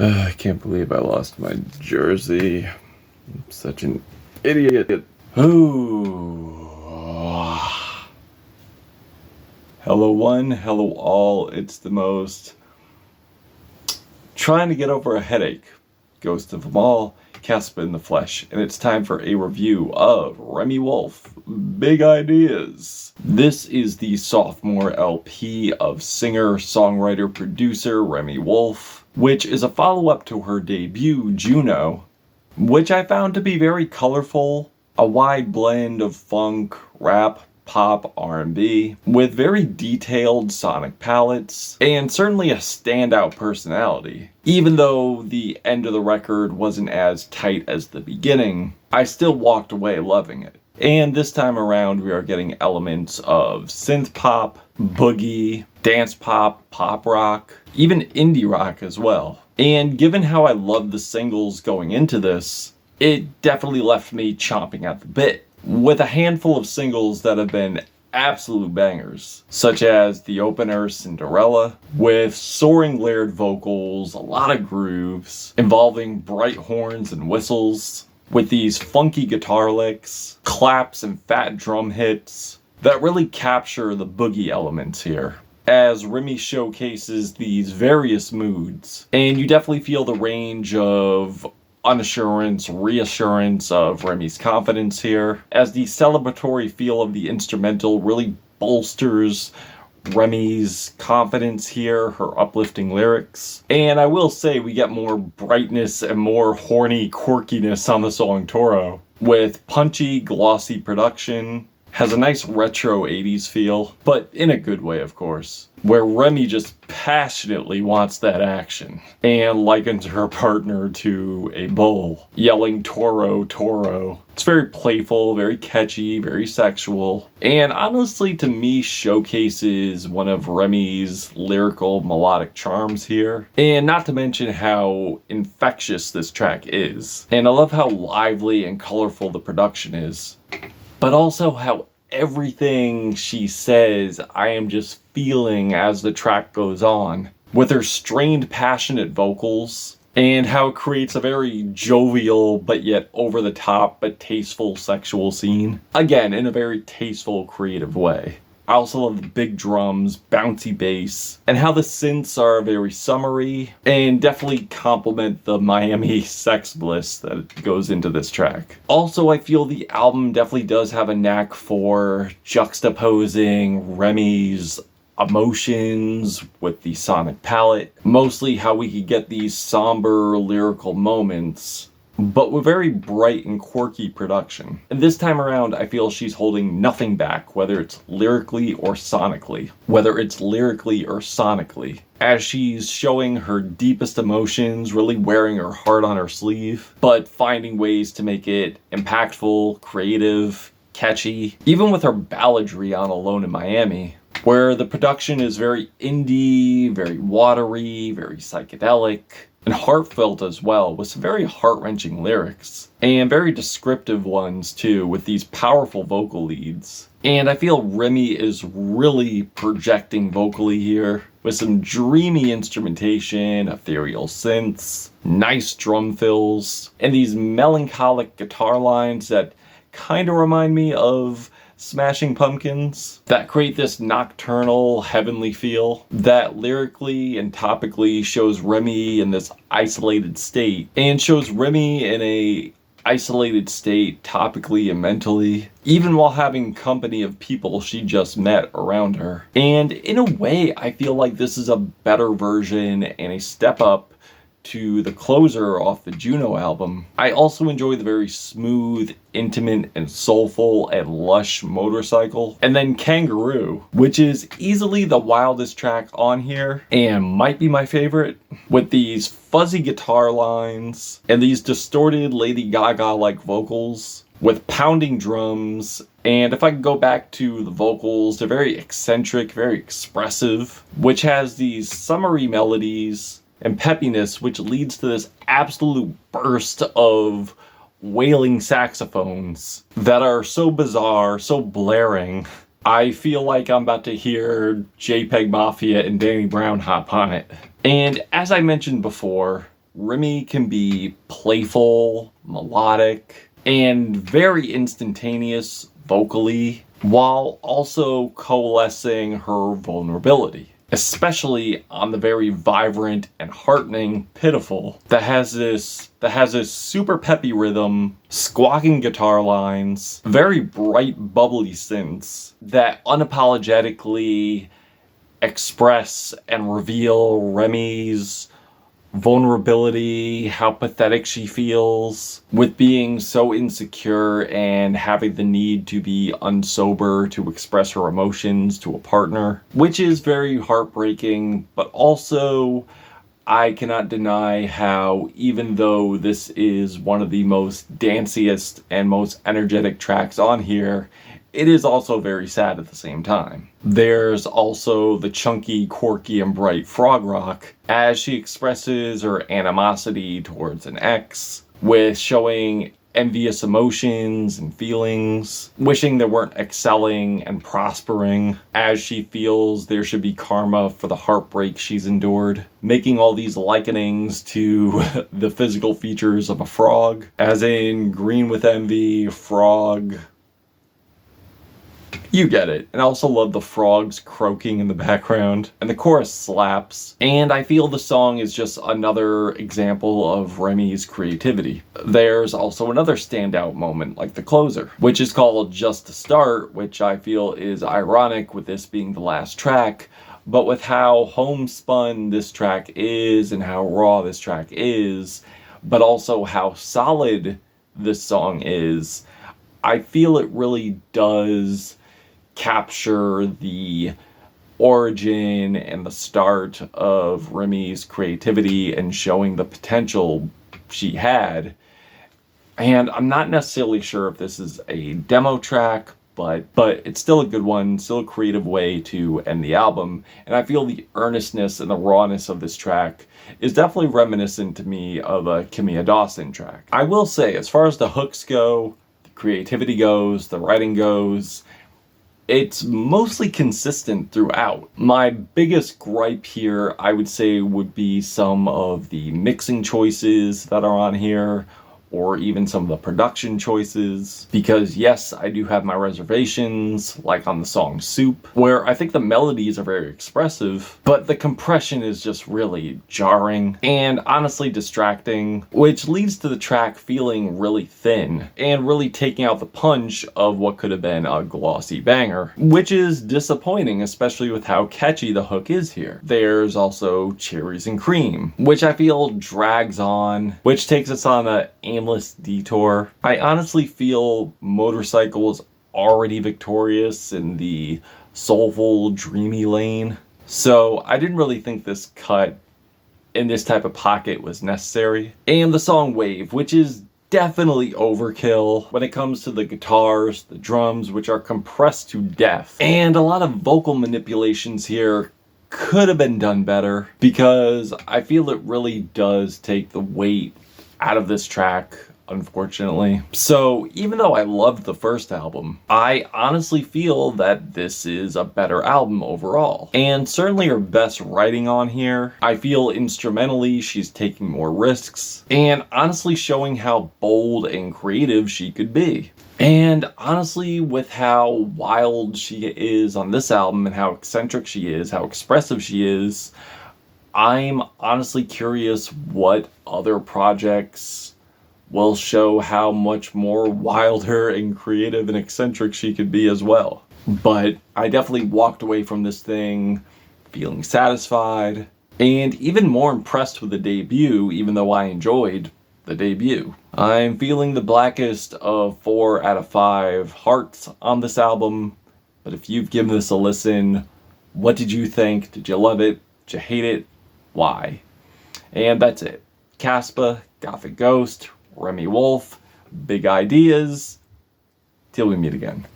I can't believe I lost my jersey. I'm such an idiot. Ooh. Hello one, hello all. It's the most trying to get over a headache. Ghost of them all, Casper in the flesh, and it's time for a review of Remi Wolf, Big Ideas. This is the sophomore LP of singer, songwriter, producer Remi Wolf, which is a follow-up to her debut, Juno, which I found to be very colorful, a wide blend of funk, rap, pop, R&B, with very detailed sonic palettes, and certainly a standout personality. Even though the end of the record wasn't as tight as the beginning, I still walked away loving it. And this time around we are getting elements of synth pop, boogie, dance pop, pop rock, even indie rock as well. And given how I loved the singles going into this, it definitely left me chomping at the bit, with a handful of singles that have been absolute bangers, such as the opener Cinderella, with soaring layered vocals, a lot of grooves, involving bright horns and whistles, with these funky guitar licks, claps and fat drum hits that really capture the boogie elements here, as Remi showcases these various moods, and you definitely feel the range of unassurance, reassurance of Remi's confidence here, as the celebratory feel of the instrumental really bolsters Remi's confidence here, her uplifting lyrics. And I will say we get more brightness and more horny quirkiness on the song Toro, with punchy, glossy production, has a nice retro 80s feel, but in a good way of course, where Remi just passionately wants that action, and likens her partner to a bull, yelling Toro, Toro. It's very playful, very catchy, very sexual, and honestly to me showcases one of Remi's lyrical melodic charms here, and not to mention how infectious this track is. And I love how lively and colorful the production is, but also how everything she says I am just feeling as the track goes on, with her strained, passionate vocals, and how it creates a very jovial but yet over the top but tasteful sexual scene, again in a very tasteful, creative way. I also love the big drums, bouncy bass, and how the synths are very summery and definitely complement the Miami sex bliss that goes into this track. Also, I feel the album definitely does have a knack for juxtaposing Remi's emotions with the sonic palette, mostly how we could get these somber lyrical moments, but with very bright and quirky production. And this time around, I feel she's holding nothing back, whether it's lyrically or sonically. As she's showing her deepest emotions, really wearing her heart on her sleeve, but finding ways to make it impactful, creative, catchy, even with her balladry on Alone in Miami, where the production is very indie, very watery, very psychedelic, and heartfelt as well, with some very heart-wrenching lyrics, and very descriptive ones too, with these powerful vocal leads. And I feel Remi is really projecting vocally here, with some dreamy instrumentation, ethereal synths, nice drum fills, and these melancholic guitar lines that kind of remind me of Smashing Pumpkins, that create this nocturnal, heavenly feel that lyrically and topically shows Remi in this isolated state, and shows Remi in a isolated state topically and mentally, even while having company of people she just met around her. And in a way, I feel like this is a better version and a step up to the closer off the Juno album. I also enjoy the very smooth, intimate, and soulful and lush Motorcycle. And then Kangaroo, which is easily the wildest track on here and might be my favorite, with these fuzzy guitar lines and these distorted Lady Gaga-like vocals with pounding drums. And if I could go back to the vocals, they're very eccentric, very expressive, which has these summery melodies and peppiness, which leads to this absolute burst of wailing saxophones that are so bizarre, so blaring, I feel like I'm about to hear JPEG Mafia and Danny Brown hop on it. And as I mentioned before, Remi can be playful, melodic, and very instantaneous vocally, while also coalescing her vulnerability, especially on the very vibrant and heartening Pitiful that has this super peppy rhythm, squawking guitar lines, very bright bubbly synths that unapologetically express and reveal Remi's vulnerability, how pathetic she feels with being so insecure and having the need to be unsober to express her emotions to a partner, which is very heartbreaking. But also, I cannot deny how, even though this is one of the most danciest and most energetic tracks on here, it is also very sad at the same time. There's also the chunky, quirky, and bright frog rock as she expresses her animosity towards an ex, with showing envious emotions and feelings, wishing they weren't excelling and prospering, as she feels there should be karma for the heartbreak she's endured, making all these likenings to the physical features of a frog, as in green with envy, frog. You get it. And I also love the frogs croaking in the background. And the chorus slaps. And I feel the song is just another example of Remi's creativity. There's also another standout moment, like the closer, which is called Just to Start, which I feel is ironic with this being the last track. But with how homespun this track is and how raw this track is, but also how solid this song is, I feel it really does capture the origin and the start of Remi's creativity and showing the potential she had. And I'm not necessarily sure if this is a demo track, but it's still a good one, still a creative way to end the album. And I feel the earnestness and the rawness of this track is definitely reminiscent to me of a Kimia Dawson track. I will say, as far as the hooks go, the creativity goes, the writing goes, it's mostly consistent throughout. My biggest gripe here, I would say, would be some of the mixing choices that are on here, or even some of the production choices, because yes, I do have my reservations, like on the song Soup, where I think the melodies are very expressive, but the compression is just really jarring and honestly distracting, which leads to the track feeling really thin and really taking out the punch of what could have been a glossy banger, which is disappointing, especially with how catchy the hook is here. There's also Cherries and Cream, which I feel drags on, which takes us on a aimless detour. I honestly feel Motorcycle is already victorious in the soulful, dreamy lane, so I didn't really think this cut in this type of pocket was necessary. And the song Wave, which is definitely overkill when it comes to the guitars, the drums, which are compressed to death, and a lot of vocal manipulations here could have been done better, because I feel it really does take the weight out of this track, unfortunately. So even though I loved the first album, I honestly feel that this is a better album overall. And certainly her best writing on here. I feel instrumentally she's taking more risks, and honestly showing how bold and creative she could be. And honestly, with how wild she is on this album and how eccentric she is, how expressive she is, I'm honestly curious what other projects will show how much more wilder and creative and eccentric she could be as well. But I definitely walked away from this thing feeling satisfied and even more impressed with the debut, even though I enjoyed the debut. I'm feeling the blackest of 4 out of 5 hearts on this album, but if you've given this a listen, what did you think? Did you love it? Did you hate it? Why? And that's it. Caspa, Gothic Ghost, Remi Wolf, Big Ideas. Till we meet again.